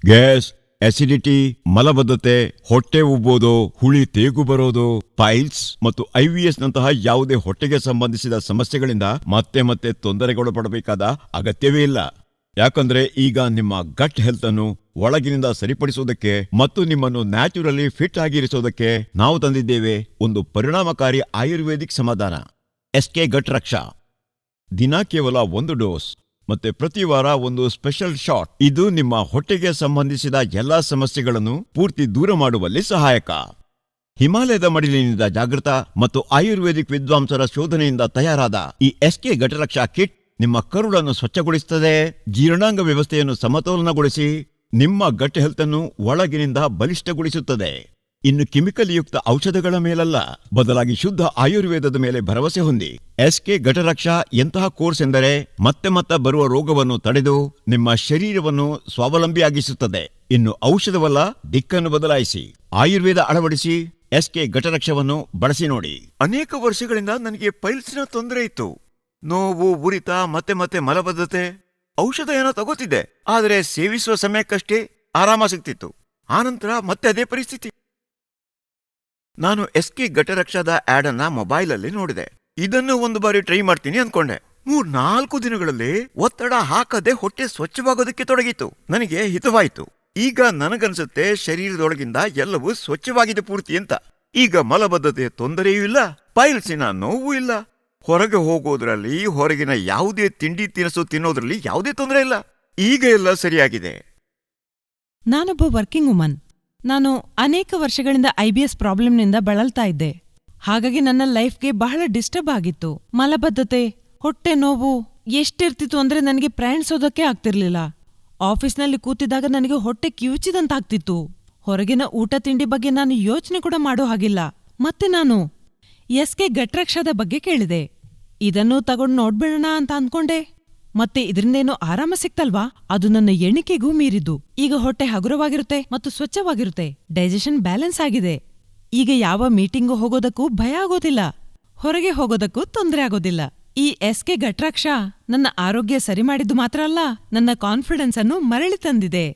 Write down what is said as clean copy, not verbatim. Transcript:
Gas, acidity, ಮಲಬದ್ಧತೆ, ಹೊಟ್ಟೆ ಉಬ್ಬೋದು, ಹುಳಿ ತೇಗು ಬರೋದು, ಪೈಲ್ಸ್ ಮತ್ತು IBS ನಂತಹ ಯಾವುದೇ ಹೊಟ್ಟೆಗೆ ಸಂಬಂಧಿಸಿದ ಸಮಸ್ಯೆಗಳಿಂದ ಮತ್ತೆ ಮತ್ತೆ ತೊಂದರೆಗೊಳಪಡಬೇಕಾದ ಅಗತ್ಯವೇ ಇಲ್ಲ. ಯಾಕಂದ್ರೆ ಈಗ ನಿಮ್ಮ ಗಟ್ ಹೆಲ್ತ್ ಅನ್ನು ಒಳಗಿನಿಂದ ಸರಿಪಡಿಸೋದಕ್ಕೆ ಮತ್ತು ನಿಮ್ಮನ್ನು ನ್ಯಾಚುರಲಿ ಫಿಟ್ ಆಗಿರಿಸೋದಕ್ಕೆ ನಾವು ತಂದಿದ್ದೇವೆ ಒಂದು ಪರಿಣಾಮಕಾರಿ ಆಯುರ್ವೇದಿಕ್ ಸಮಾಧಾನ, SK ಗಟ್ ರಕ್ಷಾ. ದಿನ ಕೇವಲ 1 ಡೋಸ್ ಮತ್ತೆ ಪ್ರತಿ ವಾರ ಒಂದು ಸ್ಪೆಷಲ್ ಶಾಟ್. ಇದು ನಿಮ್ಮ ಹೊಟ್ಟೆಗೆ ಸಂಬಂಧಿಸಿದ ಎಲ್ಲಾ ಸಮಸ್ಯೆಗಳನ್ನು ಪೂರ್ತಿ ದೂರ ಮಾಡುವಲ್ಲಿ ಸಹಾಯಕ. ಹಿಮಾಲಯದ ಮಡಿಲಿನಿಂದ ಜಾಗೃತ ಮತ್ತು ಆಯುರ್ವೇದಿಕ್ ವಿದ್ವಾಂಸರ ಶೋಧನೆಯಿಂದ ತಯಾರಾದ ಈ SK ಗಟರಕ್ಷಾ ಕಿಟ್ ನಿಮ್ಮ ಕರುಳನ್ನು ಸ್ವಚ್ಛಗೊಳಿಸುತ್ತದೆ, ಜೀರ್ಣಾಂಗ ವ್ಯವಸ್ಥೆಯನ್ನು ಸಮತೋಲನಗೊಳಿಸಿ ನಿಮ್ಮ ಗಟ್ ಹೆಲ್ತ್ ಅನ್ನು ಒಳಗಿನಿಂದ ಬಲಿಷ್ಠಗೊಳಿಸುತ್ತದೆ. ಇನ್ನು ಕೆಮಿಕಲ್ ಯುಕ್ತ ಔಷಧಗಳ ಮೇಲಲ್ಲ, ಬದಲಾಗಿ ಶುದ್ಧ ಆಯುರ್ವೇದದ ಮೇಲೆ ಭರವಸೆ ಹೊಂದಿ. SK ಗಟರಕ್ಷಾ ಎಂತಹ ಕೋರ್ಸ್ ಎಂದರೆ ಮತ್ತೆ ಮತ್ತೆ ಬರುವ ರೋಗವನ್ನು ತಡೆದು ನಿಮ್ಮ ಶರೀರವನ್ನು ಸ್ವಾವಲಂಬಿಯಾಗಿಸುತ್ತದೆ. ಇನ್ನು ಔಷಧವಲ್ಲ, ದಿಕ್ಕನ್ನು ಬದಲಾಯಿಸಿ. ಆಯುರ್ವೇದ ಅಳವಡಿಸಿ SK ಗಟರಕ್ಷವನ್ನು ಬಳಸಿ ನೋಡಿ. ಅನೇಕ ವರ್ಷಗಳಿಂದ ನನಗೆ ಪೈಲ್ಸ್ನ ತೊಂದರೆ ಇತ್ತು. ನೋವು, ಉರಿತ, ಮತ್ತೆ ಮತ್ತೆ ಮಲಬದ್ಧತೆ. ಔಷಧ ಏನೋ ತಗೋತಿದ್ದೆ, ಆದರೆ ಸೇವಿಸುವ ಸಮಯಕ್ಕಷ್ಟೇ ಆರಾಮ ಸಿಗ್ತಿತ್ತು. ಆನಂತರ ಮತ್ತೆ ಅದೇ ಪರಿಸ್ಥಿತಿ. ನಾನು SK ಗಟರಕ್ಷಾದ ಆಡ್ ಅನ್ನ ಮೊಬೈಲಲ್ಲಿ ನೋಡಿದೆ. ಇದನ್ನು ಒಂದು ಬಾರಿ ಟ್ರೈ ಮಾಡ್ತೀನಿ ಅನ್ಕೊಂಡೆ. 3-4 ದಿನಗಳಲ್ಲಿ ಒತ್ತಡ ಹಾಕದೆ ಹೊಟ್ಟೆ ಸ್ವಚ್ಛವಾಗೋದಕ್ಕೆ ತೊಡಗಿತು. ನನಗೆ ಹಿತವಾಯಿತು. ಈಗ ನನಗನ್ಸುತ್ತೆ ಶರೀರದೊಳಗಿಂದ ಎಲ್ಲವೂ ಸ್ವಚ್ಛವಾಗಿದೆ ಪೂರ್ತಿ ಅಂತ. ಈಗ ಮಲಬದ್ಧತೆಯ ತೊಂದರೆಯೂ ಇಲ್ಲ, ಪೈಲ್ಸಿನ ನೋವು ಇಲ್ಲ. ಹೊರಗೆ ಹೋಗೋದ್ರಲ್ಲಿ, ಹೊರಗಿನ ಯಾವುದೇ ತಿಂಡಿ ತಿನಿಸು ತಿನ್ನೋದ್ರಲ್ಲಿ ಯಾವುದೇ ತೊಂದರೆ ಇಲ್ಲ. ಈಗ ಎಲ್ಲ ಸರಿಯಾಗಿದೆ. ನಾನೊಬ್ಬ ವರ್ಕಿಂಗ್ ವುಮನ್. ನಾನು ಅನೇಕ ವರ್ಷಗಳಿಂದ IBS ಪ್ರಾಬ್ಲಮ್ನಿಂದ ಬಳಲ್ತಾ ಇದ್ದೆ. ಹಾಗಾಗಿ ನನ್ನ ಲೈಫ್ಗೆ ಬಹಳ ಡಿಸ್ಟರ್ಬ್ ಆಗಿತ್ತು. ಮಲಬದ್ಧತೆ, ಹೊಟ್ಟೆ ನೋವು ಎಷ್ಟಿರ್ತಿತ್ತು ಅಂದ್ರೆ ನನಗೆ ಪ್ರಯಾಣಿಸೋದಕ್ಕೆ ಆಗ್ತಿರ್ಲಿಲ್ಲ. ಆಫೀಸ್ನಲ್ಲಿ ಕೂತಿದ್ದಾಗ ನನಗೆ ಹೊಟ್ಟೆ ಕಿವುಚಿದಂತಾಗ್ತಿತ್ತು. ಹೊರಗಿನ ಊಟ ತಿಂಡಿ ಬಗ್ಗೆ ನಾನು ಯೋಚನೆ ಕೂಡ ಮಾಡೋ ಹಾಗಿಲ್ಲ. ಮತ್ತೆ ನಾನು SK ಗಟ್ರಕ್ಷಾದ ಬಗ್ಗೆ ಕೇಳಿದೆ. ಇದನ್ನು ತಗೊಂಡು ನೋಡ್ಬಿಡೋಣ ಅಂತ ಅನ್ಕೊಂಡೆ. ಮತ್ತೆ ಇದರಿಂದೇನೋ ಆರಾಮ ಸಿಕ್ತಲ್ವಾ, ಅದು ನನ್ನ ಎಣಿಕೆಗೂ ಮೀರಿದ್ದು. ಈಗ ಹೊಟ್ಟೆ ಹಗುರವಾಗಿರುತ್ತೆ ಮತ್ತು ಸ್ವಚ್ಛವಾಗಿರುತ್ತೆ. ಡೈಜೆಷನ್ ಬ್ಯಾಲೆನ್ಸ್ ಆಗಿದೆ. ಈಗ ಯಾವ ಮೀಟಿಂಗು ಹೋಗೋದಕ್ಕೂ ಭಯ ಆಗೋದಿಲ್ಲ, ಹೊರಗೆ ಹೋಗೋದಕ್ಕೂ ತೊಂದರೆ ಆಗೋದಿಲ್ಲ. ಈ SK ಗಟ್ರಕ್ಷಾ ನನ್ನ ಆರೋಗ್ಯ ಸರಿ ಮಾಡಿದ್ದು ಮಾತ್ರ ಅಲ್ಲ, ನನ್ನ ಕಾನ್ಫಿಡೆನ್ಸ್ ಅನ್ನು ಮರಳಿ ತಂದಿದೆ.